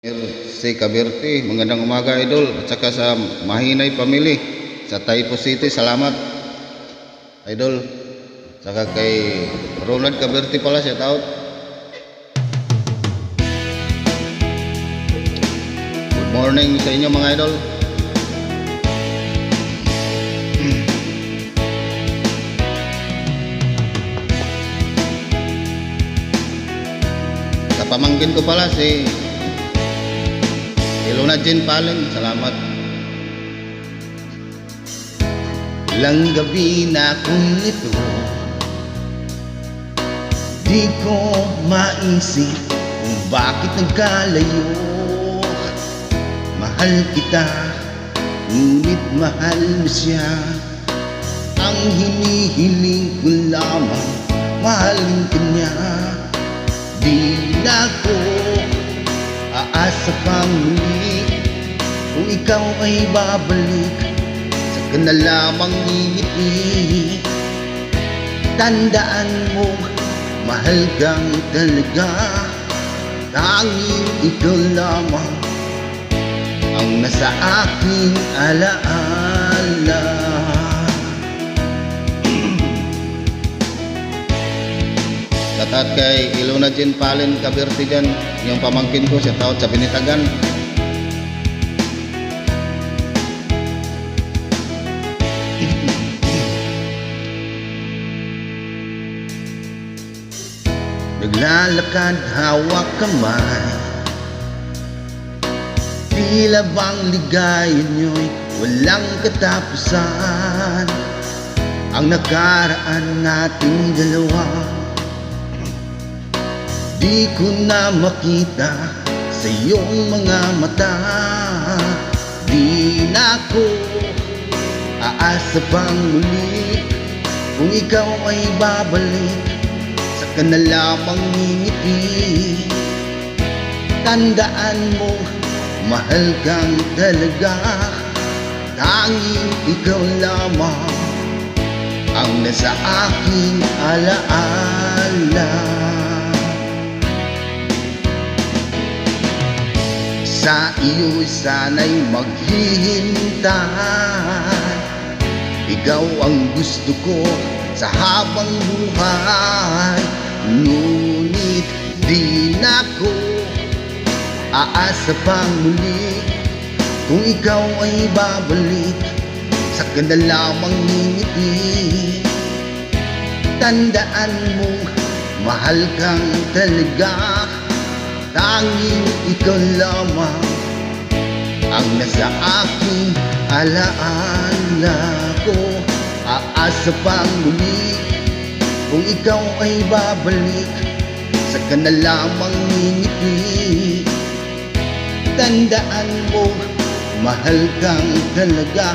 Si Kabirti, magandang umaga idol, at saka sa Mahinay Family sa Taypo City, salamat idol, at saka kay Ronald Kabirti pala, shout out. Good morning sa inyo mga idol. Sa pamangkin ko pala si Ilona Jean Palen, salamat. Ilang gabi na akong nito, di ko maisip kung bakit nagkalayo. Mahal kita, ngunit mahal mo siya. Ang hinihiling ko lamang, mahalin ka niya. Di na ako aasa pang muli, kung ikaw ay babalik, saka na lamang ngingiti. Tandaan mo, mahal kang talaga, tanging ikaw lamang ang nasa aking alaala. Shout kay Ilona Jean Palen Kabirti dyan, yung pamangkin ko, shout out sa Binitagan. Naglalakad hawak kamay, tila bang ligaya nyo'y walang katapusan. Ang nakaraan nating dalawa, di ko na makita sa iyong mga mata. Di na ako aasa pang muli, kung ikaw ay babalik, saka na lamang ngingiti. Tandaan mo, mahal kang talaga, tanging ikaw lamang ang nasa aking alaala. Sa iyo'y sana'y maghihintay, ikaw ang gusto ko sa habang buhay. Ngunit di na ko aasa pang muli, kung ikaw ay babalik, saka na lamang ngingiti. Tandaan mo, mahal kang talaga, tanging ikaw lamang ang nasa aking alaala ko. Aasa pang muli, kung ikaw ay babalik, saka na lamang ngingiti. Tandaan mo, mahal kang talaga,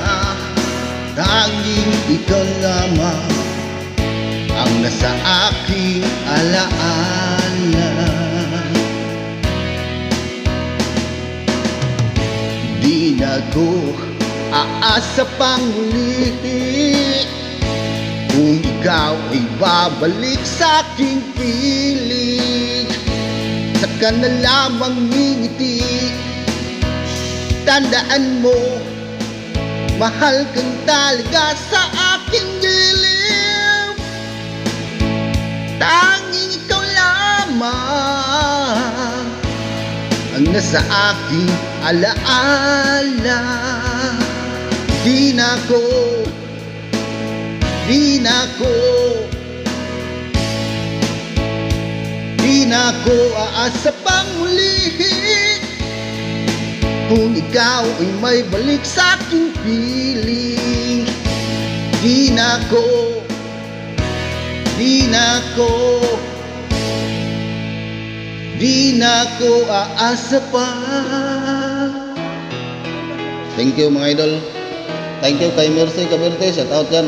tanging ikaw lamang ang nasa aking alaala. Di na ko aasa pang muli, kung ikaw ay babalik sa aking piling, saka na lamang ngingiti. Tandaan mo, mahal kang talaga sa aking dilim, tanging ikaw lamang ang nasa aking alaala. Di na ko aasa pang muli, kung ikaw ay may balik sa aking piling. Di na ko aasa pa. Thank you mga idol. Thank you kay Mercy Kabirti, shout out dyan.